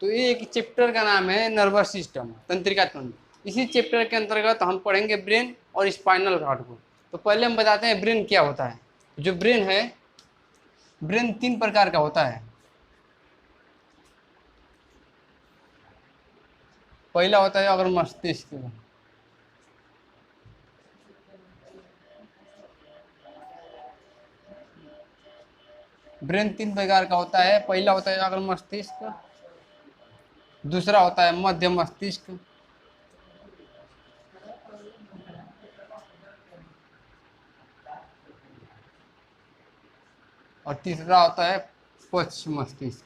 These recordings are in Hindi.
तो ये एक चैप्टर का नाम है नर्वस सिस्टम, तंत्रिका तंत्र। इसी चैप्टर के अंतर्गत हम पढ़ेंगे ब्रेन और स्पाइनल कॉर्ड को। तो पहले हम बताते हैं ब्रेन क्या होता है। जो ब्रेन है, ब्रेन 3 प्रकार का होता है। पहला होता है अगर मस्तिष्क। ब्रेन 3 प्रकार का होता है। पहला होता है अगर मस्तिष्क, दूसरा होता है मध्य मस्तिष्क, और तीसरा होता है पश्च मस्तिष्क।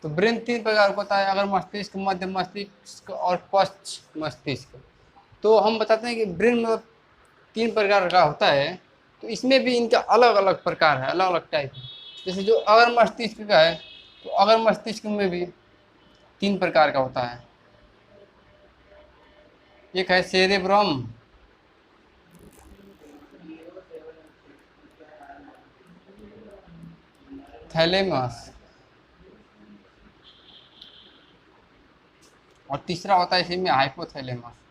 तो ब्रेन 3 प्रकार का होता है, अगर मस्तिष्क, मध्य मस्तिष्क और पश्च मस्तिष्क। तो हम बताते हैं कि ब्रेन में 3 प्रकार का होता है, तो इसमें भी इनका अलग अलग प्रकार है, अलग अलग टाइप है। जैसे जो अगर मस्तिष्क का है, तो अगर मस्तिष्क में भी 3 प्रकार का होता है। एक है सेरेब्रम, थैलेमस, और तीसरा होता है इसी में हाइपोथैलेमस।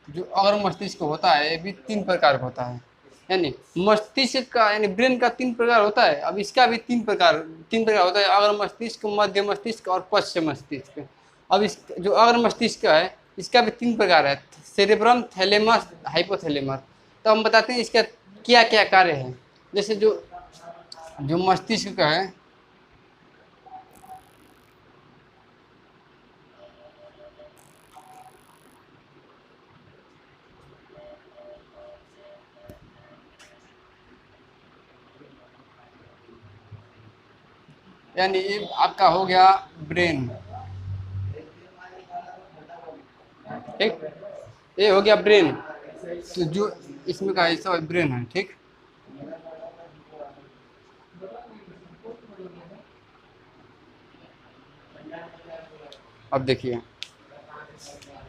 जो अगर मस्तिष्क होता है ये भी 3 प्रकार का होता है। यानी मस्तिष्क का, यानी ब्रेन का 3 प्रकार होता है। अब इसका भी 3 प्रकार होता है, अगर मस्तिष्क, मध्य मस्तिष्क और पश्च मस्तिष्क। अब इस जो अगर मस्तिष्क है, इसका भी 3 प्रकार है, सेरेब्रम, थैलेमस, हाइपोथैलेमस। तो हम बताते हैं इसका क्या क्या कार्य है। जैसे जो जो मस्तिष्क का है, यानी ये आपका हो गया ब्रेन, ठीक। ये हो गया ब्रेन। तो जो इसमें का हिस्सा ब्रेन है, ठीक। अब देखिए,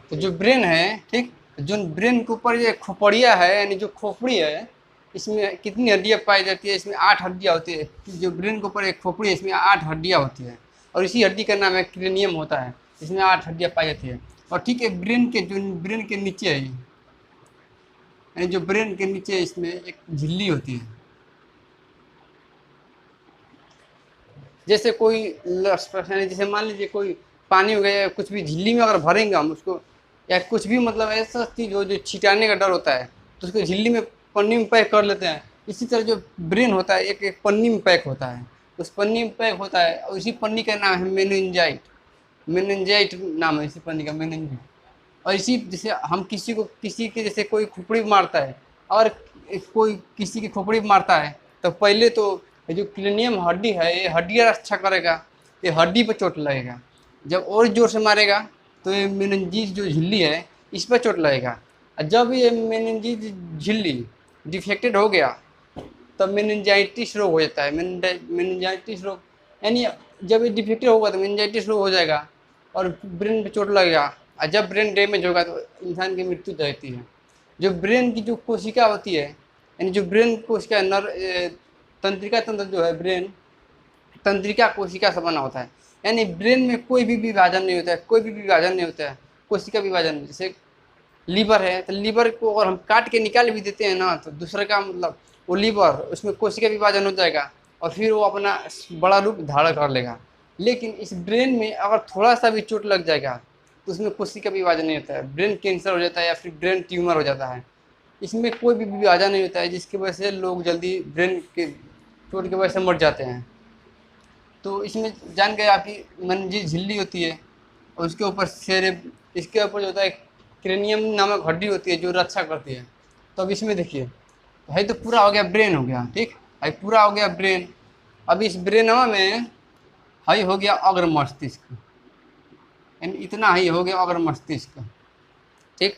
तो जो ब्रेन है, ठीक, जो ब्रेन के ऊपर ये खोपड़िया है, यानी जो खोपड़ी है, इसमें कितनी हड्डियाँ पाई जाती है? इसमें 8 हड्डियाँ होती है। जो ब्रेन के ऊपर एक खोपड़ी है, इसमें 8 हड्डियाँ होती है, और इसी हड्डी का नाम है क्रेनियम होता है। इसमें 8 हड्डियाँ पाई जाती है। और ठीक है, ब्रेन के नीचे है, यानी जो ब्रेन के नीचे इसमें एक झिल्ली होती है। जैसे कोई जैसे मान लीजिए कोई पानी हो गया या कुछ भी झिल्ली में अगर भरेंगे हम उसको, या कुछ भी मतलब ऐसा चीज़ हो जो छिटाने का डर होता है, तो उसको झिल्ली में, पन्नी में पैक कर लेते हैं। इसी तरह जो ब्रेन होता है, एक एक पन्नी में पैक होता है। उस पन्नी में पैक होता है, और इसी पन्नी का नाम है मेनिंजाइट। मेनिंजाइट नाम है इसी पन्नी का, मेनिंजाइट। और इसी जैसे हम किसी के जैसे कोई खोपड़ी मारता है, और कोई किसी की खोपड़ी मारता है, तो पहले तो ये जो क्रेनियम हड्डी है, ये हड्डियाँ रक्षा करेगा, ये हड्डी पे चोट लगेगा। जब और जोर से मारेगा तो ये मेनिंजीज जो झिल्ली है, इस पर चोट लगेगा। और जब ये मेनिंजीज झिल्ली डिफेक्टेड हो गया, तब मेनिंजाइटिस रोग हो जाता है। मेनिंजाइटिस रोग, यानी जब ये डिफेक्टेड होगा तो मेनिंजाइटिस रोग हो जाएगा, और ब्रेन पे चोट लगेगा। और जब ब्रेन डैमेज होगा तो इंसान की मृत्यु रहती है। जो ब्रेन की जो कोशिका होती है, यानी जो ब्रेन कोशिका तंत्रिका तंत्र जो है, ब्रेन तंत्रिका कोशिका से बना होता है। यानी ब्रेन में कोई भी विभाजन नहीं होता है, कोई भी विभाजन नहीं होता है, कोशिका विभाजन। जैसे लीवर है, तो लीवर को अगर हम काट के निकाल भी देते हैं ना, तो दूसरे का मतलब वो लीवर, उसमें कोशिका विभाजन हो जाएगा, और फिर वो अपना बड़ा रूप धारण कर लेगा। लेकिन इस ब्रेन में अगर थोड़ा सा भी चोट लग जाएगा, तो उसमें कोशिका विभाजन नहीं होता है, ब्रेन कैंसर हो जाता है, या फिर ब्रेन ट्यूमर हो जाता है। इसमें कोई भी विभाजन नहीं होता है, जिसकी वजह से लोग जल्दी ब्रेन के चोट की वजह से मर जाते हैं। तो इसमें जान गए आपकी मंजी झिल्ली होती है, और उसके ऊपर इसके ऊपर जो होता है क्रेनियम नामक हड्डी होती है जो रक्षा करती है। तो अब इसमें देखिए, भाई तो पूरा हो गया ब्रेन, हो गया ठीक, भाई पूरा हो गया ब्रेन। अब इस ब्रेनवा में हाई हो गया अग्र मस्तिष्क, यानी इतना हाई हो गया अग्र मस्तिष्क, ठीक।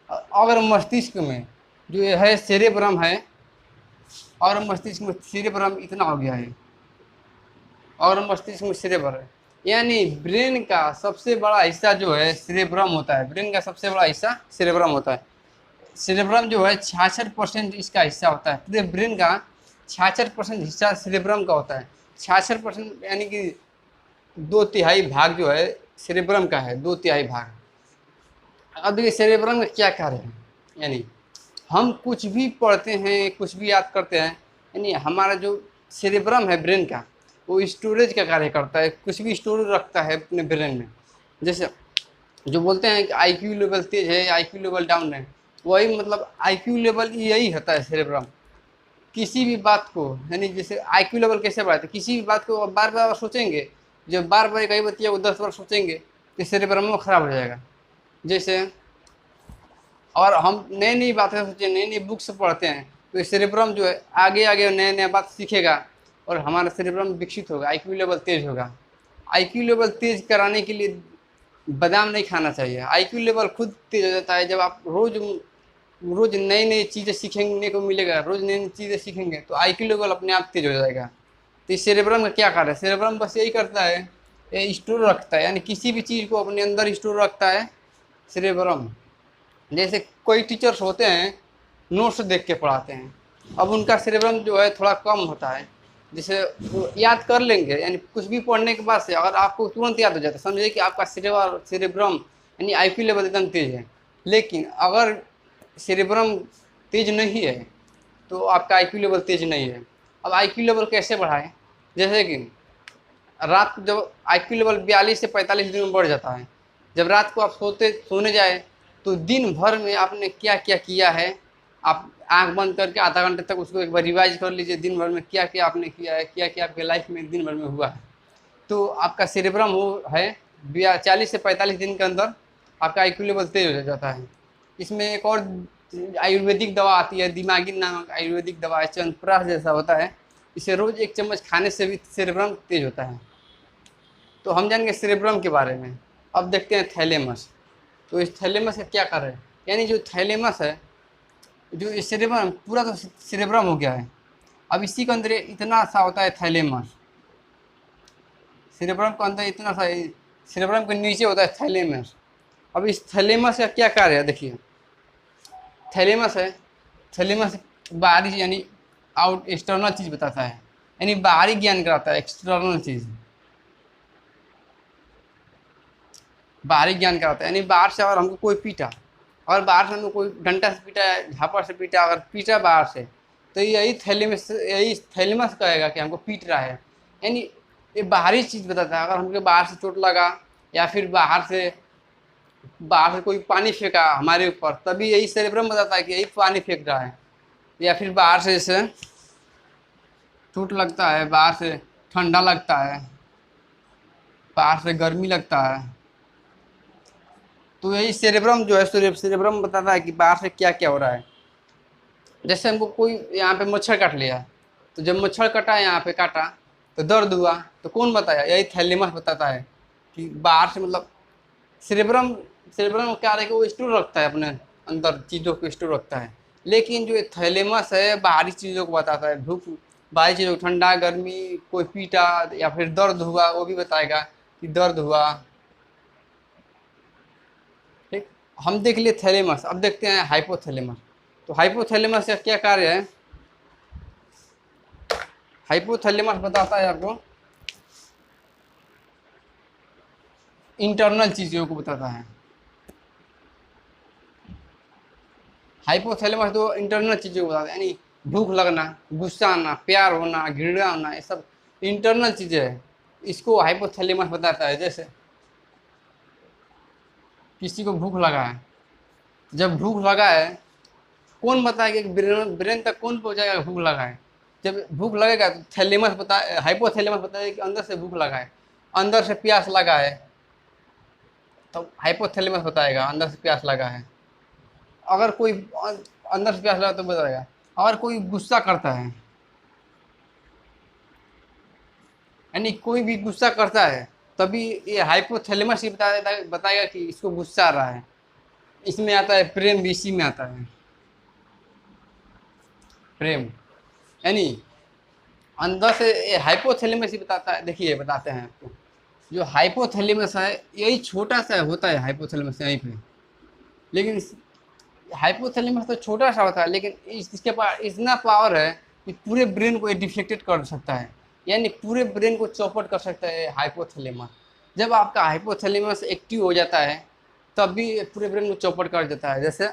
अग्र मस्तिष्क में जो ये है सेरेब्रम है, अग्र मस्तिष्क में सेरेब्रम इतना हो गया है, अग्र मस्तिष्क में सेरेब्रम है। यानी ब्रेन का सबसे बड़ा हिस्सा जो है सेरेब्रम होता है। ब्रेन का सबसे बड़ा हिस्सा सेरेब्रम होता है। सेरेब्रम जो है 66% इसका हिस्सा होता है। पूरे ब्रेन का 66% हिस्सा सेरेब्रम का होता है। 66% यानी कि 2/3 भाग जो है सेरेब्रम का है, 2/3 भाग। अब देखिए सेरेब्रम का क्या कार्य है, यानी हम कुछ भी पढ़ते हैं, कुछ भी याद करते हैं, यानी हमारा जो सेरेब्रम है ब्रेन का, वो स्टोरेज का कार्य करता है, कुछ भी स्टोर रखता है अपने ब्रेन में। जैसे जो बोलते हैं कि आईक्यू लेवल तेज है, आईक्यू लेवल डाउन है, वही मतलब आईक्यू लेवल यही होता है सेरेब्रम। किसी भी बात को, यानी जैसे आईक्यू लेवल कैसे बढ़ाते हैं, किसी भी बात को बार बार सोचेंगे, जब बार बार कई बतिया को 10 बार सोचेंगे तो सेरेब्रम में खराब हो जाएगा। जैसे और हम नई नई बातें सोचते हैं, नई नई बुक्स पढ़ते हैं, तो सेरेब्रम जो है आगे आगे नए नए बात सीखेगा और हमारा सेरेब्रम विकसित होगा, आईक्यू लेवल तेज होगा। आईक्यू लेवल तेज कराने के लिए बादाम नहीं खाना चाहिए। आईक्यू लेवल खुद तेज हो जाता है जब आप रोज रोज नई नई चीज़ें सीखने को मिलेगा, रोज नई नई चीज़ें सीखेंगे तो आईक्यू लेवल अपने आप तेज हो जाएगा। तो इस सेरेब्रम का क्या कार्य है, सेरेब्रम बस यही करता है, ये स्टोर रखता है, यानी किसी भी चीज़ को अपने अंदर स्टोर रखता है सेरेब्रम। जैसे कोई टीचर्स होते हैं नोट्स देख के पढ़ाते हैं, अब उनका सेरेब्रम जो है थोड़ा कम होता है, जैसे वो याद कर लेंगे, यानी कुछ भी पढ़ने के बाद से अगर आपको तुरंत याद हो जाता है, समझिए कि आपका सेरेब्रम यानी आईक्यू लेवल एकदम तेज है। लेकिन अगर सेरेब्रम तेज नहीं है तो आपका आईक्यू लेवल तेज नहीं है। अब आईक्यू लेवल कैसे बढ़ाएं, जैसे कि रात को जब आईक्यू लेवल 42 से 45 दिन में बढ़ जाता है, जब रात को आप सोने जाए तो दिन भर में आपने क्या क्या किया है, आप आंख बंद करके आधा घंटे तक उसको एक बार रिवाइज कर लीजिए, दिन भर में क्या क्या आपने किया है, क्या क्या आपके लाइफ में दिन भर में हुआ है। तो आपका सेरेब्रम वो है 40 से 45 दिन के अंदर आपका आईक्यू लेवल तेज हो जाता है। इसमें एक और आयुर्वेदिक दवा आती है, दिमागी नामक आयुर्वेदिक दवा है, च्यवनप्राश जैसा होता है, इसे रोज 1 चम्मच खाने से भी सेरेब्रम तेज होता है। तो हम जानेंगे सेरेब्रम के बारे में। अब देखते हैं थैलेमस। तो इस थैलेमस का क्या कार्य है, यानी जो थैलेमस है, जो इस सेरेब्रम पूरा तो सेरेब्रम हो गया है, अब इसी के अंदर इतना सा होता है थैलेमस। सेरेब्रम के अंदर इतना सा, सेरेब्रम के नीचे होता है थैलेमस। अब इस थैलेमस का क्या कार्य है, देखिए थैलेमस है, थैलेमस बाहरी यानी आउट एक्सटर्नल चीज़ बताता है, यानी बाहरी ज्ञान कराता है, एक्सटर्नल चीज़ बाहरी ज्ञान कराता है। यानी बाहर से अगर हमको कोई पीटा, और बाहर से हमको कोई डंडा से पीटा, झापड़ से पीटा, अगर पीटा बाहर से, तो यही थैलेमस कहेगा कि हमको पीट रहा है, यानी ये बाहरी चीज़ बताता है। अगर हमको बाहर से चोट लगा या फिर बाहर से कोई पानी फेंका हमारे ऊपर, तभी यही सेरेब्रम बताता है कि यही पानी फेंक रहा है। या फिर बाहर से जैसे चोट लगता है, बाहर से ठंडा लगता है, बाहर से गर्मी लगता है, तो यही सेरेब्रम जो है सेरेब्रम बताता है कि बाहर से क्या क्या हो रहा है। जैसे हमको कोई यहाँ पे मच्छर काट लिया, तो जब मच्छर कटा यहाँ पे काटा तो दर्द हुआ, तो कौन बताया, यही थैलेमस बताता है कि बाहर से मतलब सेरेब्रम सेरेब्रम क्या है कि वो स्टोर रखता है अपने अंदर, चीज़ों को स्टोर रखता है। लेकिन जो थैलेमस है बाहरी चीज़ों को बताता है, भूख, बाहरी चीज़ों को, ठंडा गर्मी, कोई पीटा या फिर दर्द हुआ वो भी बताएगा कि दर्द हुआ। ठीक, हम देख लिए थैलेमस, अब देखते हैं हाइपोथैलेमस। तो हाइपोथैलेमस का क्या कार्य है, हाइपोथैलेमस बताता है आपको इंटरनल चीज़ों को बताता है। हाइपोथैलेमस तो इंटरनल चीज़ों को बताता है, यानी भूख लगना, गुस्सा आना, प्यार होना, घृणा होना, ये सब इंटरनल चीज़ें है, इसको हाइपोथैलेमस बताता है। जैसे किसी को भूख लगा है, जब भूख लगा है, कौन बताएगा कि ब्रेन ब्रेन तक कौन पहुंचाएगा भूख लगा है। जब भूख लगेगा तो थैलेमस बता हाइपोथैलेमस बताएगा कि अंदर से भूख लगा है, अंदर से प्यास लगा है, तो हाइपोथैलेमस बताएगा अंदर से प्यास लगा है। अगर कोई अंदर से प्यास लगा तो बताएगा। अगर कोई गुस्सा करता है, यानी कोई भी गुस्सा करता है, तभी ये हाइपोथैलेमस ही बताएगा कि इसको गुस्सा आ रहा है। इसमें आता है प्रेम, भी इसी में आता है प्रेम, यानी अंदर से ये हाइपोथैलेमस ही बताता है। देखिए बताते हैं आपको, जो हाइपोथैलेमस है यही छोटा सा होता है, हाइपोथैलेमस यहीं पे। लेकिन हाइपोथैलेमस तो छोटा सा होता है, लेकिन इसके पास इतना पावर है कि पूरे ब्रेन को ये डिफ्लेक्टेड कर सकता है, यानी पूरे ब्रेन को चौपट कर सकता है हाइपोथैलेमस। जब आपका हाइपोथैलेमस एक्टिव हो जाता है तब भी पूरे ब्रेन को चौपट कर देता है। जैसे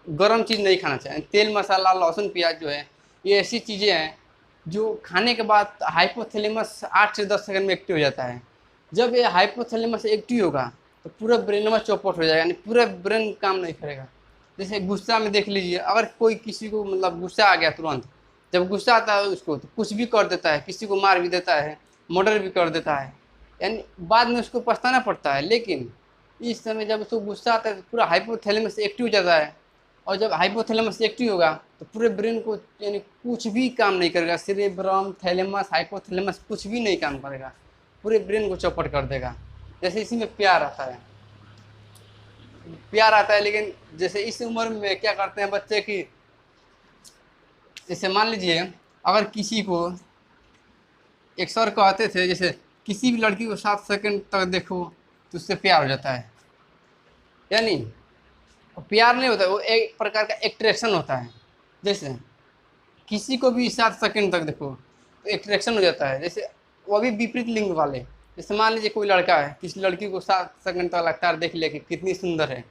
गरम चीज़ नहीं खाना चाहिए, तेल मसाला लहसुन प्याज जो है ये ऐसी चीज़ें हैं जो खाने के बाद हाइपोथैलेमस 8 से 10 सेकंड में एक्टिव हो जाता है। जब ये हाइपोथैलेमस एक्टिव होगा तो पूरा ब्रेन में चौपट हो जाएगा, यानी पूरा ब्रेन काम नहीं करेगा। जैसे गुस्सा में देख लीजिए, अगर कोई किसी को मतलब गुस्सा आ गया तुरंत, जब गुस्सा आता है उसको तो कुछ भी कर देता है, किसी को मार भी देता है, मर्डर भी कर देता है, यानी बाद में उसको पछताना पड़ता है। लेकिन इस समय जब उसको गुस्सा आता है तो पूरा हाइपोथैलेमस एक्टिव हो जाता है, और जब हाइपोथैलेमस एक्टिव होगा तो पूरे ब्रेन को यानी कुछ भी काम नहीं करेगा, सेरेब्रम थैलेमस हाइपोथैलेमस कुछ भी नहीं काम करेगा, पूरे ब्रेन को चौपट कर देगा। जैसे इसी में प्यार आता है, प्यार आता है, लेकिन जैसे इस उम्र में क्या करते हैं बच्चे की, जैसे मान लीजिए अगर किसी को, एक सर कहते थे जैसे किसी भी लड़की को 7 सेकंड तक देखो तो उससे प्यार हो जाता है, यानी प्यार नहीं होता, वो एक प्रकार का एट्रैक्शन होता है। जैसे किसी को भी 7 सेकंड तक देखो तो एट्रैक्शन हो जाता है। जैसे वो भी विपरीत लिंग वाले, जैसे मान लीजिए कोई लड़का है, किसी लड़की को 7 सेकंड तक लगातार देख लिया कि कितनी सुंदर है,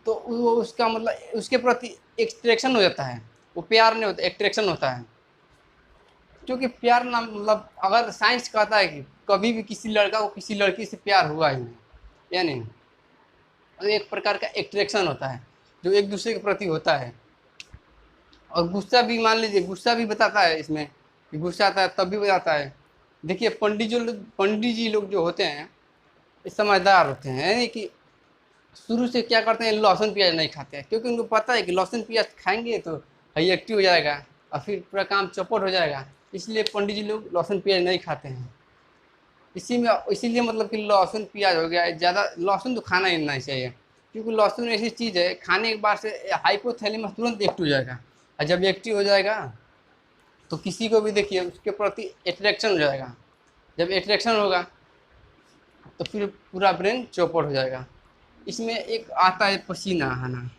तो वो उसका मतलब उसके प्रति एट्रैक्शन हो जाता है, वो प्यार नहीं होता, एट्रैक्शन होता है। क्योंकि प्यार ना मतलब अगर साइंस कहता है कि कभी भी किसी लड़का को किसी लड़की से प्यार हुआ ही नहीं, यानी तो एक प्रकार का एट्रैक्शन होता है जो एक दूसरे के प्रति होता है। और गुस्सा भी मान लीजिए, गुस्सा भी बताता है इसमें कि गुस्सा आता है तब भी बताता है। देखिए पंडित जी लोग जो होते हैं ये समझदार होते हैं, यानी कि शुरू से क्या करते हैं, लहसुन प्याज नहीं खाते हैं, क्योंकि उनको पता है कि लहसुन प्याज खाएंगे तो हाई एक्टिव हो जाएगा और फिर पूरा काम चौपट हो जाएगा। इसलिए पंडित जी लोग लहसुन प्याज नहीं खाते हैं। इसी में इसीलिए मतलब कि लहसुन प्याज हो गया, ज़्यादा लहसुन तो खाना ही नहीं चाहिए, क्योंकि लहसुन ऐसी चीज़ है खाने के बाद से हाइपोथैलेमस तुरंत एक्टिव हो जाएगा, और जब एक्टिव हो जाएगा तो किसी को भी देखिए उसके प्रति अट्रैक्शन हो जाएगा। जब अट्रैक्शन होगा तो फिर पूरा ब्रेन चौपट हो जाएगा। इसमें एक आता है पसीना आना,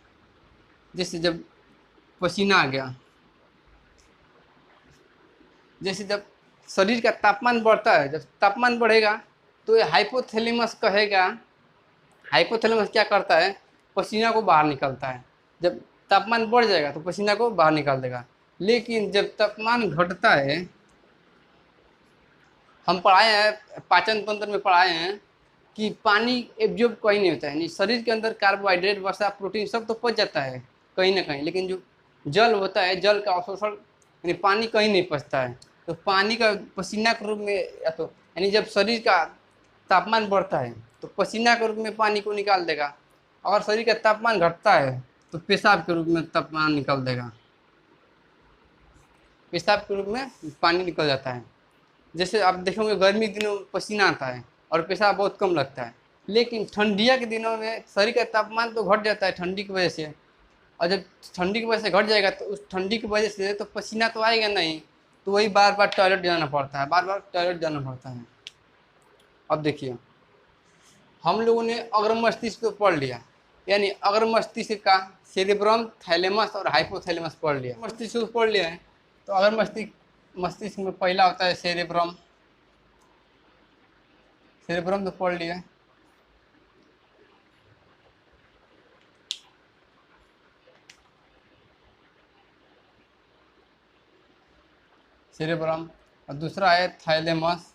जैसे जब पसीना आ गया, जैसे जब शरीर का तापमान बढ़ता है, जब तापमान बढ़ेगा तो ये हाइपोथैलेमस कहेगा, हाइपोथैलेमस क्या करता है, पसीना को बाहर निकलता है। जब तापमान बढ़ जाएगा तो पसीना को बाहर निकाल देगा। लेकिन जब तापमान घटता है, हम पढ़ाए हैं पाचन तंत्र में पढ़ाए हैं कि पानी एब्जॉर्ब कहीं नहीं होता है, यानी शरीर के अंदर कार्बोहाइड्रेट वसा प्रोटीन सब तो पच जाता है कहीं ना कहीं, लेकिन जो जल होता है जल का अवशोषण यानी पानी कहीं नहीं पचता है। तो पानी का पसीना के रूप में, या तो यानी जब शरीर का तापमान बढ़ता है तो पसीना के रूप में पानी को निकाल देगा, अगर शरीर का तापमान घटता है तो पेशाब के रूप में तापमान निकाल देगा, पेशाब के रूप में पानी निकल जाता है। जैसे आप देखोगे गर्मी के दिनों में पसीना आता है और पेशाब बहुत कम लगता है, लेकिन ठंडिया के दिनों में शरीर का तापमान तो घट जाता है ठंडी की वजह से, और जब ठंडी की वजह से घट जाएगा तो उस ठंडी की वजह से तो पसीना तो आएगा नहीं, तो वही बार बार टॉयलेट जाना पड़ता है, बार बार टॉयलेट जाना पड़ता है। अब देखिए हम लोगों ने अग्र मस्तिष्क तो पढ़ लिया, यानी अग्र मस्तिष्क का सेरेब्रम थैलेमस और हाइपोथैलेमस पढ़ लिया, मस्तिष्क को पढ़ लिया है। तो अगर मस्तिष्क में पहला होता है सेरेब्रम, सेरेब्रम तो पढ़ लिया। सेरेब्रम, और दूसरा है थैलेमस।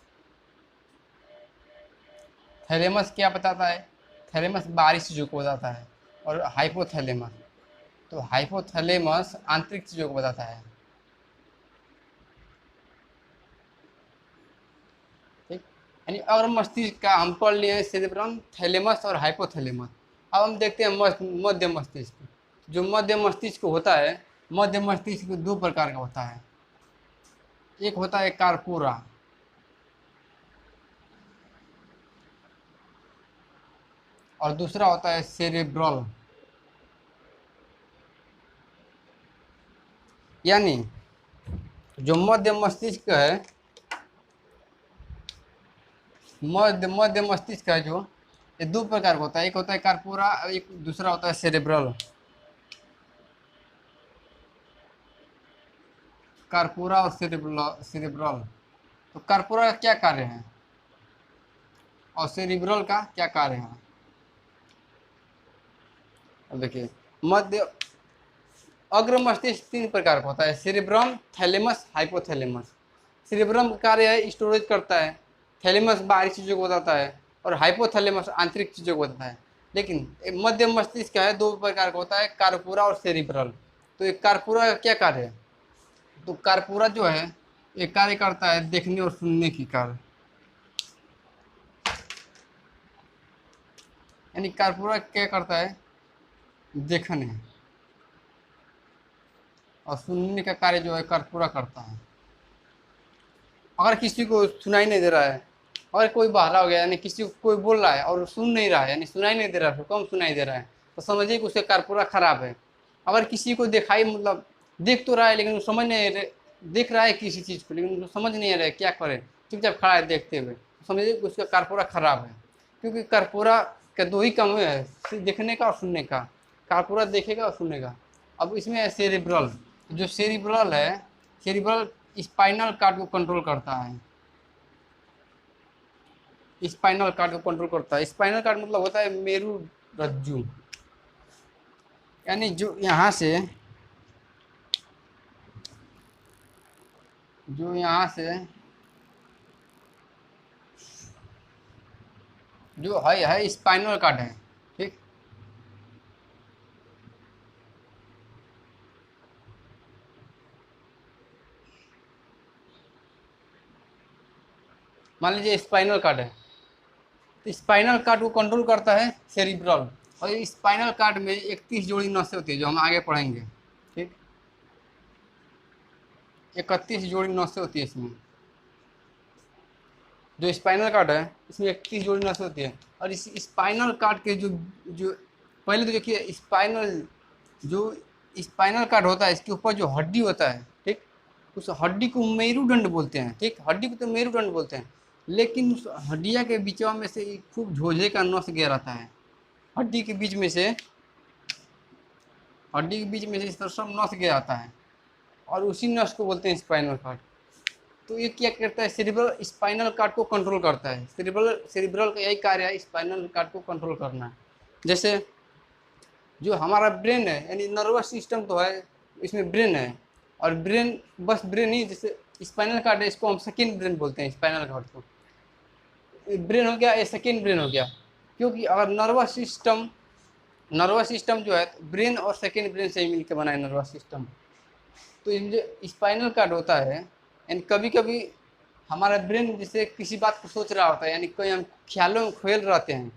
थैलेमस क्या बताता है, थैलेमस बाहरी चीज़ों को बताता है, और हाइपोथैलेमस, तो हाइपोथैलेमस आंतरिक चीज़ों को बताता है। ठीक, यानी अगर मस्तिष्क का हम पढ़ लिए सेरेब्रम थैलेमस और हाइपोथैलेमस। अब हम देखते हैं मध्य मस्तिष्क। जो मध्य मस्तिष्क होता है, मध्य मस्तिष्क दो प्रकार का होता है, एक होता है कार्पोरा, और दूसरा होता है सेरेब्रल। यानी जो मध्य मस्तिष्क है मध्य मध्य मस्तिष्क है जो, ये दो प्रकार का होता है, एक होता है कार्पोरा, एक दूसरा होता है सेरेब्रल। कार्पोरा और सेरेब्रल सेरेब्रल। तो कार्पोरा का क्या कार्य है और सेरिब्रल का क्या कार्य है? अब देखिए, मध्य अग्र मस्तिष्क तीन प्रकार का होता है, सेरेब्रम, थैलेमस, हाइपोथैलेमस। सेरेब्रम का कार्य है स्टोरेज करता है, थैलेमस बाहरी चीज़ों को बताता है, और हाइपोथैलेमस आंतरिक चीज़ों को बताता है। लेकिन मध्य मस्तिष्क का है दो प्रकार का होता है, कार्पोरा और सेरिब्रल। तो एक कार्पोरा का क्या कार्य है? तो कार्पोरा जो है ये कार्य करता है देखने और सुनने की कार्य, यानी कार्पोरा क्या करता है? देखने और सुनने का कार्य जो है कर्पूरा करता है। अगर किसी को सुनाई नहीं दे रहा है, अगर कोई बहरा हो गया, यानी किसी को कोई बोल रहा है और सुन नहीं रहा है, यानी सुनाई नहीं दे रहा है, कम सुनाई दे रहा है, तो समझिए कि उसका कर्पूरा खराब है। अगर किसी को दिखाई मतलब देख तो रहा है लेकिन वो समझ नहीं रहे, देख रहा है किसी चीज़ को लेकिन उसको समझ नहीं आ रहा है क्या करे, चुपचाप खड़ा है देखते हुए, तो समझिए कि उसका कर्पूरा खराब है। क्योंकि कर्पूरा का दो ही काम है, देखने का और सुनने का। कर्पूरा देखेगा और सुनेगा। अब इसमें है सेरिब्रल। जो सेरिब्रल है, सेरिब्रल स्पाइनल कार्ड को कंट्रोल करता है। स्पाइनल कार्ड को कंट्रोल करता है। स्पाइनल कार्ड मतलब होता है मेरु रज्जु, यानी जो यहाँ से, जो यहाँ से जो है स्पाइनल कार्ड है, ठीक। मान लीजिए स्पाइनल कार्ड है, तो स्पाइनल कार्ड को कंट्रोल करता है सेरिब्रल। और स्पाइनल कार्ड में 31 जोड़ी नसें होती है जो हम आगे पढ़ेंगे, ठीक। 31 जोड़ी नसें होती है इसमें। जो स्पाइनल कार्ड है इसमें 31 जोड़ी नसें होती है। और इस स्पाइनल कार्ड के जो जो पहले तो देखिए, स्पाइनल जो स्पाइनल कार्ड होता है इसके ऊपर जो हड्डी होता है, ठीक, उस हड्डी को मेरुदंड बोलते हैं, ठीक। हड्डी को तो मेरुदंड बोलते हैं, लेकिन उस हड्डिया के बीचवा में से एक खूब झोझे का नस गया रहता है। हड्डी के बीच में से, हड्डी के बीच में से इस तरह सब नस गया आता है, और उसी नस को बोलते हैं स्पाइनल कार्ड। तो ये क्या करता है? सेरिब्रल स्पाइनल कार्ड को कंट्रोल करता है। सेरिब्रल सेरिब्रल का यही कार्य है, स्पाइनल कार्ड को कंट्रोल करना। जैसे जो हमारा ब्रेन है, यानी नर्वस सिस्टम तो है, इसमें ब्रेन है, और ब्रेन बस ब्रेन ही, जैसे स्पाइनल कार्ड है इसको हम सेकेंड ब्रेन बोलते हैं, स्पाइनल कार्ड को। ब्रेन हो गया, ये सेकेंड ब्रेन हो गया। क्योंकि अगर नर्वस सिस्टम जो है ब्रेन और सेकेंड ब्रेन से ही मिलकर बना है नर्वस सिस्टम। तो ये जो स्पाइनल कार्ड होता है, यानी कभी कभी हमारा ब्रेन जैसे किसी बात को सोच रहा होता है, यानी कोई हम ख्यालों में खोल रहते हैं,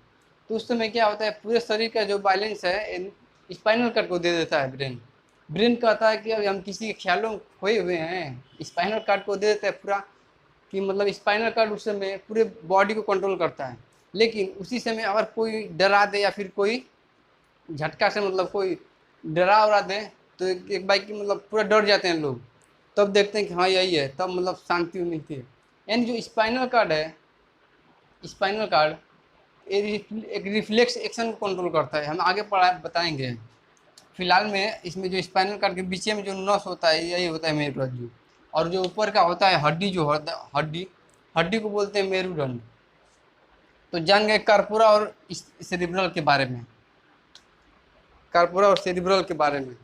तो उस समय क्या होता है, पूरे शरीर का जो बैलेंस है स्पाइनल कार्ड को दे देता है ब्रेन। ब्रेन कहता है कि अब हम किसी के ख्यालों में खोए हुए हैं, स्पाइनल कार्ड को दे देता है पूरा, कि मतलब स्पाइनल कार्ड उस समय पूरे बॉडी को कंट्रोल करता है। लेकिन उसी समय अगर कोई डरा दे या फिर कोई झटका से मतलब कोई डरा उरा दे, तो एक बाइक की मतलब पूरा डर जाते हैं लोग, तब देखते हैं कि हाँ यही है, तब मतलब शांति मिलती है। यानी जो स्पाइनल कार्ड है, स्पाइनल कार्ड एक रिफ्लेक्स एक्शन को कंट्रोल करता है, हम आगे पढ़ा बताएंगे। फिलहाल में इसमें जो स्पाइनल कार्ड के पीछे में जो नस होता है यही होता है मेरुरज्जु, और जो ऊपर का होता है हड्डी, जो हड्डी हड्डी को बोलते हैं मेरुदंड। तो जान गए कार्पोरा और सेरिब्रल के बारे में, कार्पोरा और सेरिब्रल के बारे में।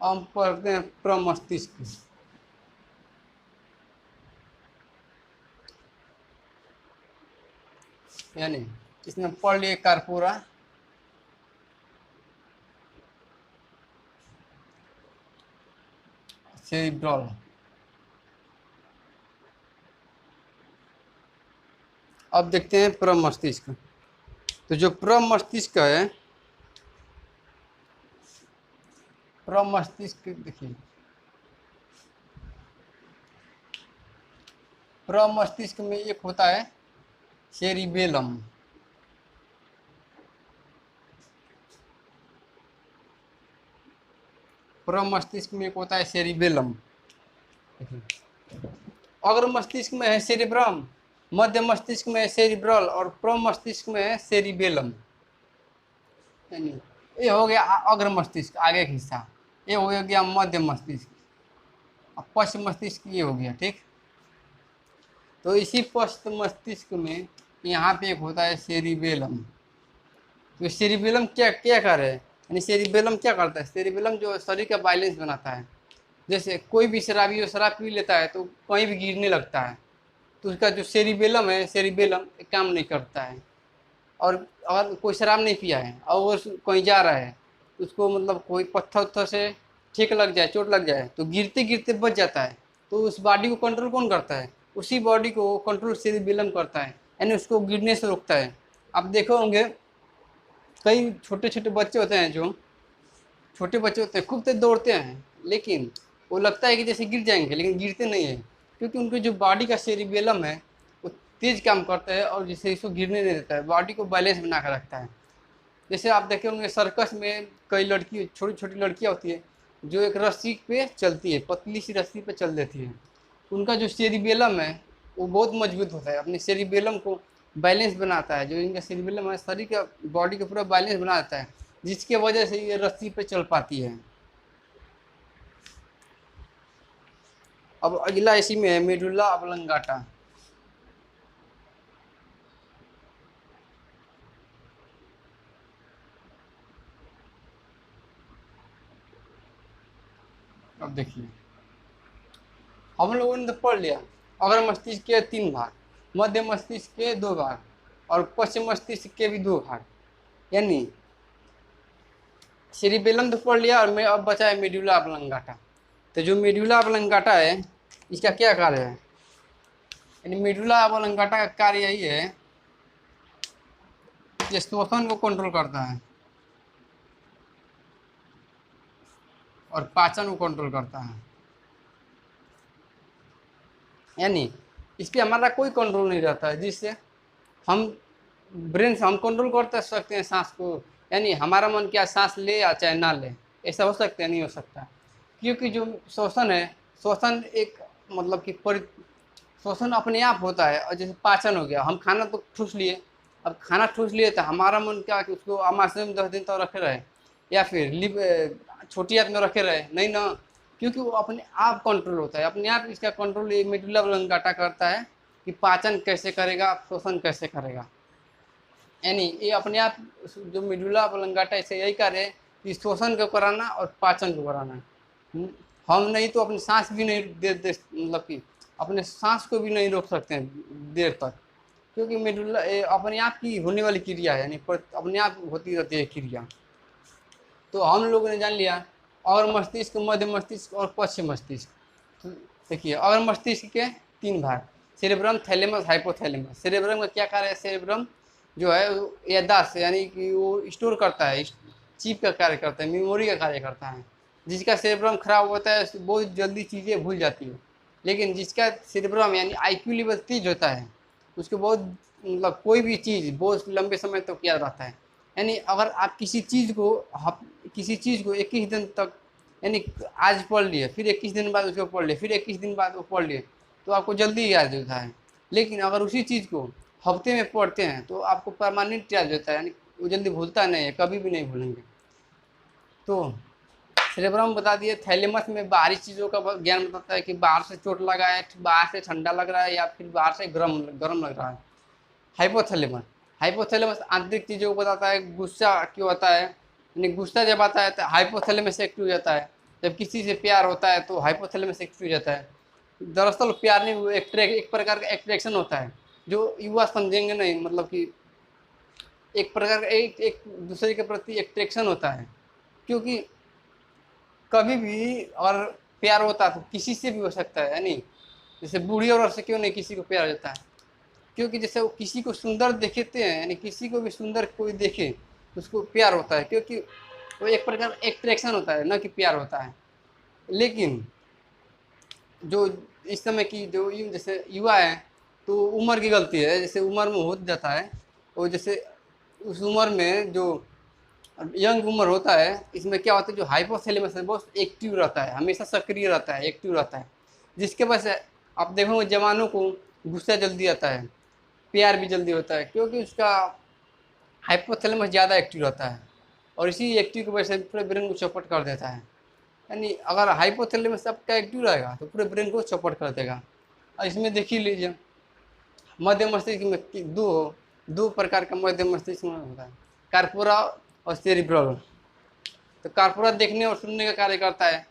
हम पढ़ते हैं प्रमस्तिष्क। यानी इसमें पढ़ लिए कार्पोरा, सेरिब्रल। अब देखते हैं प्रमस्तिष्क। तो जो प्रमस्तिष्क है, प्रमस्तिष्क देखिए, प्रमस्तिष्क में एक होता है सेरिबेलम। प्रमस्तिष्क में एक होता है सेरिबेलम। अगर मस्तिष्क में है सेरिब्रम, मध्य मस्तिष्क में सेरिब्रल और प्रो मस्तिष्क में सेरिबेलम। यानी ये हो गया अग्र मस्तिष्क, आगे का हिस्सा। ये हो गया मध्य मस्तिष्क। अब पश्च मस्तिष्क ये हो गया, ठीक। तो इसी पश्च मस्तिष्क में यहाँ पे एक होता है सेरिबेलम। तो सेरिबेलम क्या क्या कर रहा है, यानी सेरिबेलम क्या करता है? सेरिबेलम जो शरीर का बैलेंस बनाता है। जैसे कोई भी शराबी जो शराब पी लेता है तो कहीं भी गिरने लगता है, तो उसका जो सेरिबेलम है, सेरिबेलम काम नहीं करता है। और अगर कोई शराब नहीं पिया है और वो कहीं जा रहा है, तो उसको मतलब कोई पत्थर उत्थर से ठीक लग जाए, चोट लग जाए, तो गिरते गिरते बच जाता है। तो उस बॉडी को कंट्रोल कौन करता है? उसी बॉडी को कंट्रोल सेरिबेलम करता है, यानी उसको गिरने से रोकता है। आप देखो होंगे कई छोटे छोटे बच्चे होते हैं, जो छोटे बच्चे होते हैं खूब तेज दौड़ते हैं, लेकिन वो लगता है कि जैसे गिर जाएंगे, लेकिन गिरते नहीं है, क्योंकि उनके जो बॉडी का सेरिबेलम है वो तेज काम करता है और जिससे इसको गिरने नहीं देता है, बॉडी को बैलेंस बना कर रखता है। जैसे आप देखे होंगे सर्कस में कई लड़की, छोटी छोटी लड़कियाँ होती है जो एक रस्सी पे चलती है, पतली सी रस्सी पे चल देती है। उनका जो सेरिबेलम है वो बहुत मजबूत होता है, अपने सेरिबेलम को बैलेंस बनाता है। जो इनका सेरिबेलम है शरीर का, बॉडी का पूरा बैलेंस बना देता है, जिसके वजह से ये रस्सी पे चल पाती है। अब अगला इसी में है मेडुला ऑब्लंगाटा। अब देखिए, हम लोगों ने तो पढ़ लिया अगर मस्तिष्क के 3 भाग, मध्य मस्तिष्क के 2 भाग और पश्चिम मस्तिष्क के भी 2 भाग, यानी सेरिबेलम तो पढ़ लिया, और मैं अब बचा है मेडुला ऑब्लंगाटा। तो जो मेडुला ऑब्लंगाटा है इसका क्या कार्य है? यानी मेडुला ऑब्लंगाटा का कार्य यही है, ये श्वसन को कंट्रोल करता है और पाचन को कंट्रोल करता है। यानी इस पर हमारा कोई कंट्रोल नहीं रहता है, जिससे हम ब्रेन से हम कंट्रोल कर सकते हैं सांस को। यानी हमारा मन क्या सांस ले या चाहे ना ले, ऐसा हो सकता है? नहीं हो सकता, क्योंकि जो श्वसन है, श्वसन एक मतलब कि श्वसन अपने आप होता है। और जैसे पाचन हो गया, हम खाना तो ठूस लिए, अब खाना ठूस लिए तो हमारा मन क्या कि उसको आमाशय में 10 दिन तक रखे रहे, या फिर छोटी आंत में रखे रहे, नहीं ना, क्योंकि वो अपने आप कंट्रोल होता है। अपने आप इसका कंट्रोल ये मेडुला ऑब्लंगाटा करता है कि पाचन कैसे करेगा, श्वसन कैसे करेगा। यानी ये अपने आप जो मेडुला ऑब्लंगाटा इसे यही कार्य है कि श्वसन को कराना और पाचन को कराना। हम नहीं तो अपनी सांस भी नहीं मतलब कि अपने सांस को भी नहीं रोक सकते हैं देर तक, क्योंकि मेडुला अपने आप की होने वाली क्रिया है, यानी अपने आप होती रहती है क्रिया। तो हम लोगों ने जान लिया अग्र मस्तिष्क, मध्य मस्तिष्क और पश्चिम मस्तिष्क। तो देखिए अग्र मस्तिष्क के 3 भाग, सेरेब्रम, थैलेमस, हाइपोथैलेमस। सेरेब्रम का क्या कार्य है? सेरेब्रम जो है याददाश्त, यानी कि वो स्टोर करता है, चिप का कार्य करता है, मेमोरी का कार्य करता है। जिसका सेरेब्रम खराब होता है बहुत जल्दी चीज़ें भूल जाती है, लेकिन जिसका सेरेब्रम यानी IQ लेवल तेज होता है उसको बहुत मतलब कोई भी चीज़ बहुत लंबे समय तक याद रहता है। यानी अगर आप किसी चीज़ को 21 दिन तक, यानी आज पढ़ लिए, फिर 21 दिन बाद उसको पढ़ लिए, फिर 21 दिन बाद वो पढ़ लिए, तो आपको जल्दी याद होता है। लेकिन अगर उसी चीज़ को हफ्ते में पढ़ते हैं तो आपको परमानेंट याद होता है, यानी वो जल्दी भूलता नहीं है, कभी भी नहीं भूलेंगे। तो सेरेब्रम बता दिए। थैलेमस में बाहरी चीज़ों का ज्ञान बताता है कि बाहर से चोट लगा है, बाहर से ठंडा लग रहा है, या फिर बाहर से गर्म लग रहा है। हाइपोथैलेमस आंतरिक चीज़ों को बताता है, गुस्सा क्यों आता है, यानी गुस्सा जब आता है तो हाइपोथैलेमस एक्टिव हो जाता है। जब किसी से प्यार होता है तो हाइपोथैलेमस एक्टिव हो जाता है। दरअसल प्यार नहीं, वो एक प्रकार का एट्रैक्शन होता है, जो युवा समझेंगे नहीं, मतलब कि एक प्रकार का एक दूसरे के प्रति एट्रैक्शन होता है। क्योंकि कभी भी अगर प्यार होता है तो किसी से भी हो सकता है, यानी जैसे बूढ़ी औरत से क्यों नहीं किसी को प्यार हो जाता है, क्योंकि जैसे वो किसी को सुंदर देखते हैं, यानी किसी को भी सुंदर कोई देखे तो उसको प्यार होता है, क्योंकि वो एक प्रकार एट्रैक्शन होता है, न कि प्यार होता है। लेकिन जो इस समय की जो जैसे युवा है, तो उम्र की गलती है, जैसे उम्र में हो जाता है, और जैसे उस उम्र में जो यंग उम्र होता है, इसमें क्या होता है, जो हाइपोथैलेमस है बहुत एक्टिव रहता है, हमेशा सक्रिय रहता है, एक्टिव रहता है, जिसके वजह से आप देखोगे जवानों को गुस्सा जल्दी आता है, प्यार भी जल्दी होता है, क्योंकि उसका हाइपोथैलेमस ज़्यादा एक्टिव रहता है और इसी एक्टिव की वजह से पूरे ब्रेन को चौपट कर देता है। यानी अगर हाइपोथैलेमस आपका एक्टिव रहेगा तो पूरे ब्रेन को चौपट कर देगा। और इसमें देख ही लीजिए, मध्य मस्तिष्क में दो प्रकार का मध्य मस्तिष्क में होता है, कार्पोरा और सेरिब्रल। तो कार्पोरा देखने और सुनने का कार्य करता है,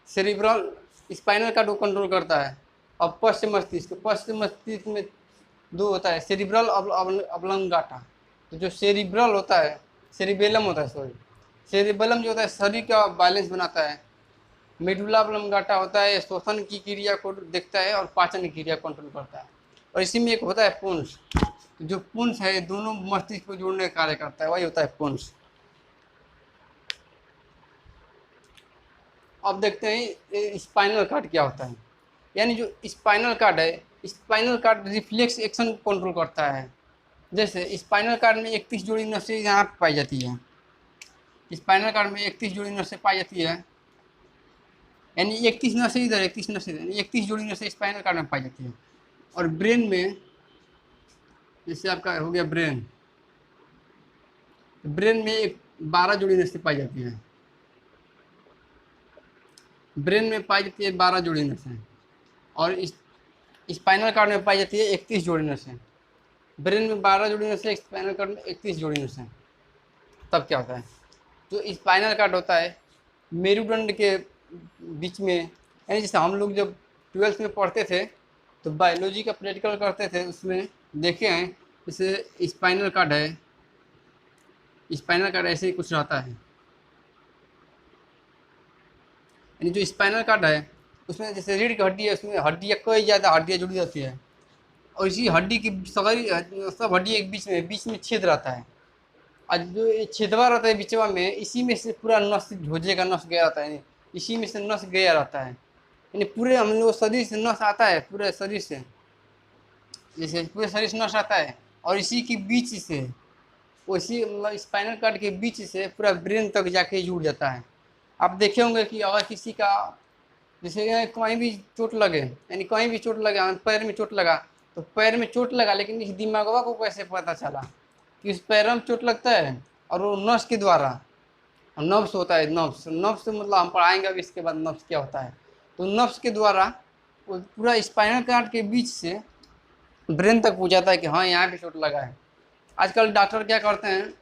सेरिब्रल स्पाइनल कार्ड को कंट्रोल करता है। और पश्च मस्तिष्क में दो होता है, सेरिब्रल अब्लंगाटा। तो जो सेरिब्रल होता है, सेरिबेलम होता है, सॉरी, सेरिबेलम जो होता है शरीर का बैलेंस बनाता है। मेडुला अब्लंगाटा होता है, श्वसन की क्रिया को देखता है और पाचन की क्रिया कंट्रोल करता है। और इसी में एक होता है पुंस, जो पुंस है दोनों मस्तिष्क को जोड़ने का कार्य करता है, वही होता है पुंस। अब देखते हैं स्पाइनल कार्ड क्या होता है। यानी जो स्पाइनल कार्ड है, spinal cord reflex action control करता है। जैसे स्पाइनल कार्ड में 31 जोड़ी नसें यहाँ पर पाई जाती है, स्पाइनल कार्ड में 31 जोड़ी नसें पाई जाती है। यानी 31 नसें इधर, 31 नसें इधर, 31 जोड़ी नसें स्पाइनल कार्ड में पाई जाती है। और ब्रेन में, जैसे आपका हो गया ब्रेन, ब्रेन में 12 जोड़ी नसें पाई जाती है, ब्रेन में पाई जाती है 12 जोड़ी नसें। और इस स्पाइनल कार्ड में पाई जाती है 31 जोड़ी नसें। ब्रेन में 12 जोड़ी नसें, स्पाइनल कार्ड में 31 जोड़ी नसें। तब क्या होता है, जो स्पाइनल कार्ड होता है मेरुदंड के बीच में, यानी जैसे हम लोग जब 12th में पढ़ते थे तो बायोलॉजी का प्रैक्टिकल करते थे, उसमें देखे हैं जैसे स्पाइनल कार्ड है, स्पाइनल कार्ड ऐसे ही कुछ रहता है। यानी जो स्पाइनल कार्ड है उसमें जैसे रीढ़ की हड्डी है, उसमें हड्डियाँ कई ज़्यादा हड्डियाँ जुड़ी रहती है। और इसी हड्डी की सगरी सब हड्डी एक बीच में छेद रहता है। और जो ये छेदवा रहता है बिचवा में, इसी में से पूरा नस ढोजे का नस गया रहता है, इसी में से नस गया रहता है। यानी पूरे हम लोग शरीर से नस आता है, पूरे शरीर से, जैसे पूरे शरीर से नस आता है और इसी के बीच से, उसी मतलब स्पाइनल कार्ड के बीच से पूरा ब्रेन तक जाके जुड़ जाता है। आप देखे होंगे कि अगर किसी का जैसे कहीं भी चोट लगे, यानी कहीं भी चोट लगा, पैर में चोट लगा, तो पैर में चोट लगा, लेकिन इस दिमागवा को कैसे पता चला कि इस पैर में चोट लगता है, और वो नस के द्वारा, नब्स होता है, नब्स, नब्स मतलब हम पढ़ाएंगे अभी इसके बाद नब्स क्या होता है। तो नब्स के द्वारा वो पूरा स्पाइनल कार्ड के बीच से ब्रेन तक पहुँचाता है कि हाँ यहाँ पे चोट लगा है। आजकल डॉक्टर क्या करते हैं,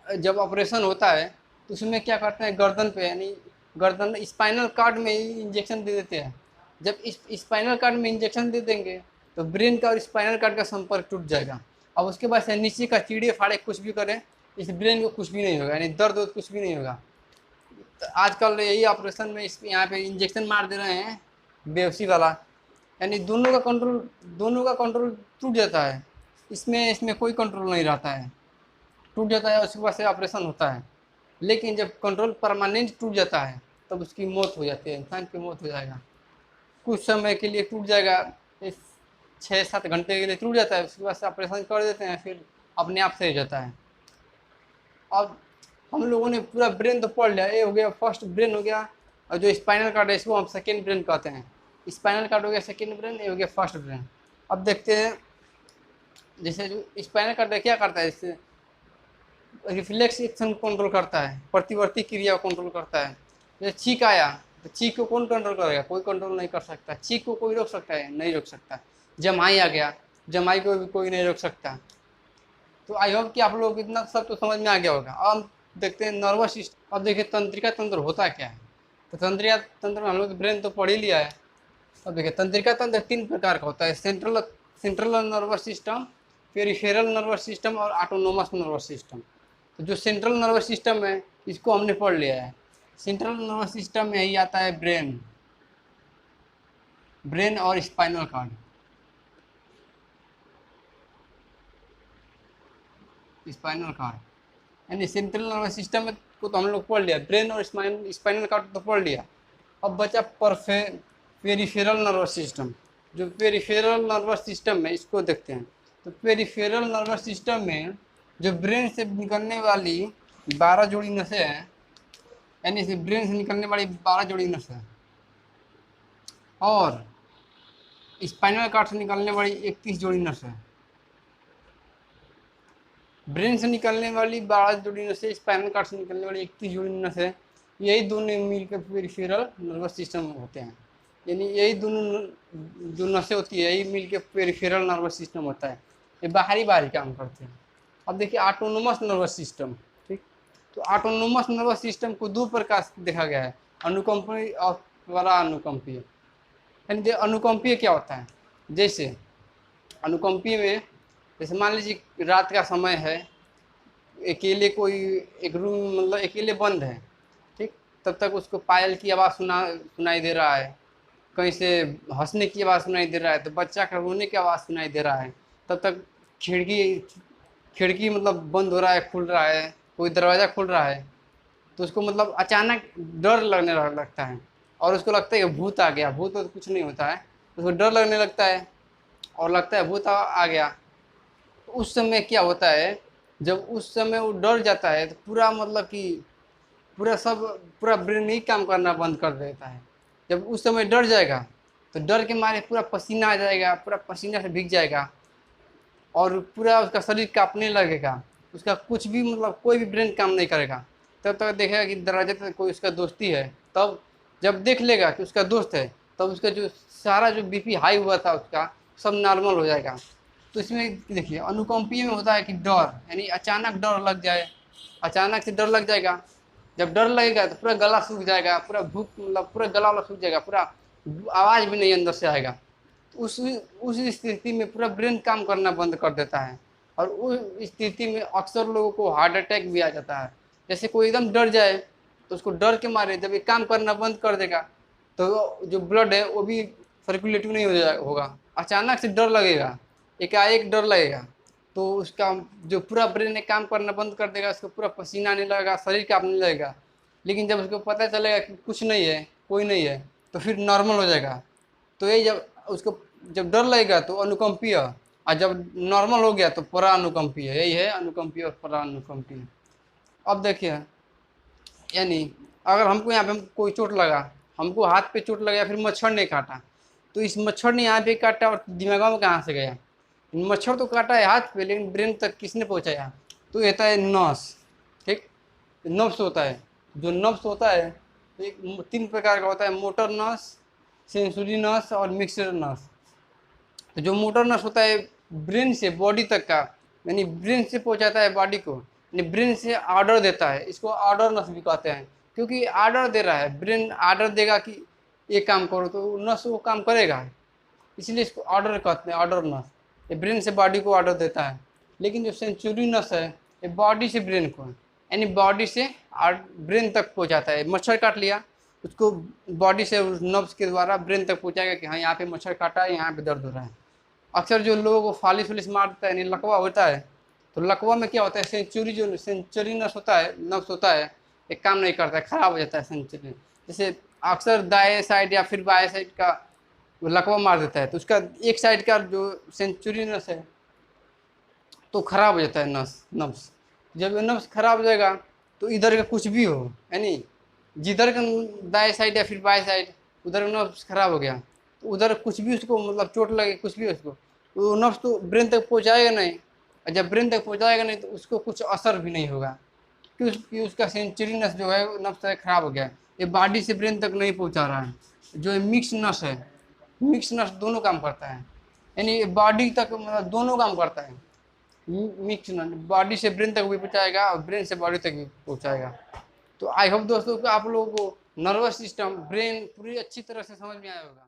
जब ऑपरेशन होता है तो उसमें क्या करते हैं, गर्दन पे, यानी गर्दन स्पाइनल कार्ड में इंजेक्शन दे देते हैं। जब इस स्पाइनल कार्ड में इंजेक्शन दे देंगे तो ब्रेन का और स्पाइनल कार्ड का संपर्क टूट जाएगा। अब उसके बाद से नीचे का चीड़े फाड़े कुछ भी करें, इस ब्रेन को कुछ भी नहीं होगा, यानी दर्द वर्द कुछ भी नहीं होगा। तो आजकल यही ऑपरेशन में इस यहाँ पे इंजेक्शन मार दे रहे हैं बेहोशी वाला, यानी दोनों का कंट्रोल टूट जाता है। इसमें कोई कंट्रोल नहीं रहता है, टूट जाता है, उसके बाद से ऑपरेशन होता है। लेकिन जब कंट्रोल परमानेंट टूट जाता है तब उसकी मौत हो जाती है, इंसान की मौत हो जाएगा। कुछ समय के लिए टूट जाएगा, 6-7 घंटे के लिए टूट जाता है, उसके बाद से ऑपरेशन कर देते हैं, फिर अपने आप सही हो जाता है। अब हम लोगों ने पूरा ब्रेन तो पढ़ लिया, ये हो गया फर्स्ट ब्रेन हो गया, और जो स्पाइनल कार्ड है इसको हम सेकेंड ब्रेन कहते हैं। स्पाइनल कार्ड हो गया सेकेंड ब्रेन, ये हो गया फर्स्ट ब्रेन। अब देखते हैं जैसे जो स्पाइनल कार्ड क्या करता है, इससे रिफ्लेक्स एक्शन कंट्रोल करता है, प्रतिवर्ती क्रिया को कंट्रोल करता है। जैसे छींक आया तो छींक को कौन कंट्रोल करेगा, कोई कंट्रोल नहीं कर सकता। छींक को कोई रोक सकता है, नहीं रोक सकता। जमाई आ गया, जमाई को भी कोई नहीं रोक सकता। तो आई होप कि आप लोग इतना सब तो समझ में आ गया होगा। अब हम देखते हैं नर्वस सिस्टम। अब देखिए तंत्रिका तंत्र होता क्या है। तो तंत्रिका तंत्र में हम लोग ब्रेन तो पढ़ ही लिया है। अब देखिए तंत्रिका तंत्र 3 प्रकार का होता है, central nervous system, peripheral nervous system और ऑटोनोमस नर्वस सिस्टम। तो जो सेंट्रल नर्वस सिस्टम है इसको हमने पढ़ लिया है। सेंट्रल नर्वस सिस्टम में ही आता है ब्रेन और स्पाइनल कार्ड। स्पाइनल कार्ड यानी सेंट्रल नर्वस सिस्टम को तो हम लोग पढ़ लिया, ब्रेन और स्पाइनल कार्ड तो पढ़ लिया। अब बचा पेरिफेरल नर्वस सिस्टम। जो पेरिफेरल नर्वस सिस्टम है इसको देखते हैं। तो पेरिफेरल नर्वस सिस्टम में जो ब्रेन से निकलने वाली 12 जोड़ी नसें हैं, यानी से ब्रेन से निकलने वाली 12 जोड़ी नसें और स्पाइनल कार्ड से निकलने वाली 31 जोड़ी नसें, ब्रेन से निकलने वाली 12 जोड़ी नसें, स्पाइनल कॉर्ड से निकलने वाली 31 जोड़ी नसें, यही दोनों मिलकर पेरिफेरल नर्वस सिस्टम होते हैं। यानी यही दोनों जो नसें होती है यही मिलकर पेरिफेरल नर्वस सिस्टम होता है। ये बाहरी बाहरी काम करते हैं। अब देखिए ऑटोनोमस नर्वस सिस्टम, ठीक। तो ऑटोनोमस नर्वस सिस्टम को दो प्रकार से देखा गया है, अनुकंपीय और परा अनुकंपीय। यानी अनुकंपीय क्या होता है, जैसे अनुकंपीय में जैसे मान लीजिए रात का समय है, अकेले कोई एक रूम मतलब अकेले बंद है, ठीक। तब तक उसको पायल की आवाज़ सुनाई दे रहा है, कहीं से हंसने की आवाज़ सुनाई दे रहा है, तो बच्चा का रोने की आवाज़ सुनाई दे रहा है। तब तक खिड़की खिड़की मतलब बंद हो रहा है, खुल रहा है, कोई दरवाज़ा खुल रहा है, तो उसको मतलब अचानक डर लगने लगता है, और उसको लगता है कि भूत आ गया। भूत तो कुछ नहीं होता है, उसको डर लगने लगता है और लगता है भूत आ गया। तो उस समय क्या होता है, जब उस समय वो डर जाता है तो पूरा मतलब कि पूरा ब्रेन ही काम करना बंद कर देता है। जब उस समय डर जाएगा तो डर के मारे पूरा पसीना आ जाएगा, पूरा पसीना से भीग जाएगा और पूरा उसका शरीर कांपने लगेगा। उसका कुछ भी मतलब कोई भी ब्रेन काम नहीं करेगा। तब तक देखेगा कि दरवाजे पर कोई उसका दोस्ती है, तब जब देख लेगा कि उसका दोस्त है, तब उसका जो सारा जो बीपी हाई हुआ था उसका सब नॉर्मल हो जाएगा। तो इसमें देखिए अनुकंपीय में होता है कि डर, यानी अचानक डर लग जाए, अचानक से डर लग जाएगा। जब डर लगेगा तो पूरा गला सूख जाएगा, पूरा भूख मतलब पूरा गला वाला सूख जाएगा, पूरा आवाज़ भी नहीं अंदर से आएगा। उस स्थिति में पूरा ब्रेन काम करना बंद कर देता है, और उस स्थिति में अक्सर लोगों को हार्ट अटैक भी आ जाता है। जैसे कोई एकदम डर जाए तो उसको डर के मारे जब ये काम करना बंद कर देगा तो जो ब्लड है वो भी सर्कुलेटिंग नहीं होगा। अचानक से डर लगेगा, एकाएक डर लगेगा, तो उसका जो पूरा ब्रेन है काम करना बंद कर देगा, उसको पूरा पसीना आने लगेगा, शरीर कांपने लगेगा। लेकिन जब उसको पता चलेगा कि कुछ नहीं है, कोई नहीं है, तो फिर नॉर्मल हो जाएगा। तो ये जब उसको जब डर लगेगा तो अनुकंपीय, और जब नॉर्मल हो गया तो परा अनुकंपीय। यही है अनुकंपीय और परा अनुकंपीय। अब देखिए, यानी अगर हमको यहाँ पे कोई चोट लगा, हमको हाथ पे चोट लगा या फिर मच्छर ने काटा, तो इस मच्छर ने यहाँ पे काटा और दिमाग में कहाँ से गया। मच्छर तो काटा है हाथ पे, लेकिन ब्रेन तक किसने पहुँचाया, तो ये होता है नस, ठीक। नब्स होता है, जो नब्स होता है एक 3 प्रकार का होता है, मोटर नस, सेंसुरी नस और मिक्सर नस। तो जो मोटर नस होता है ब्रेन से बॉडी तक का, यानी ब्रेन से पहुंचाता है बॉडी को, यानी ब्रेन से ऑर्डर देता है, इसको ऑर्डर नस भी कहते हैं, क्योंकि ऑर्डर दे रहा है। ब्रेन ऑर्डर देगा कि ये काम करो तो नस वो काम करेगा, इसलिए इसको ऑर्डर कहते हैं, ऑर्डर नस। ये ब्रेन से बॉडी को ऑर्डर देता है। लेकिन जो सेंचुरी नस है ये बॉडी से ब्रेन को, यानी बॉडी से ब्रेन तक पहुंचाता है। मच्छर काट लिया, उसको बॉडी से उस नब्स के द्वारा ब्रेन तक पहुंचाएगा कि हाँ यहाँ पे मच्छर काटा है, यहाँ पे दर्द हो रहा है। अक्सर जो लोगों को फालिस वालिस मारता है, यानी लकवा होता है, तो लकवा में क्या होता है, सेंचुरी नस होता है, नब्स होता है, एक काम नहीं करता है, खराब हो जाता है सेंचुरी। जैसे अक्सर दाएं साइड या फिर बाएं साइड का लकवा मार देता है, तो उसका एक साइड का जो सेंचुरी नस है तो खराब हो जाता है नब्स। जब नब्स खराब हो जाएगा तो इधर का कुछ भी हो, यानी जिधर का दाएं साइड या फिर बाएं साइड उधर नब्स खराब हो गया, तो उधर कुछ भी उसको मतलब चोट लगे कुछ भी उसको, तो नब्स तो ब्रेन तक पहुंचाएगा नहीं, और जब ब्रेन तक पहुंचाएगा नहीं तो उसको कुछ असर भी नहीं होगा, क्योंकि उसका सेंचुरी नस जो है नब्स खराब हो गया। ये बॉडी से ब्रेन तक नहीं पहुंचा रहा है। जो मिक्स नस है, मिक्स नस दोनों काम करता है, यानी बॉडी तक मतलब दोनों काम करता है। मिक्स नस बॉडी से ब्रेन तक भी पहुंचाएगा और ब्रेन से बॉडी तक भी पहुंचाएगा। तो आई होप दोस्तों कि आप लोगों को नर्वस सिस्टम, ब्रेन पूरी अच्छी तरह से समझ में आया होगा।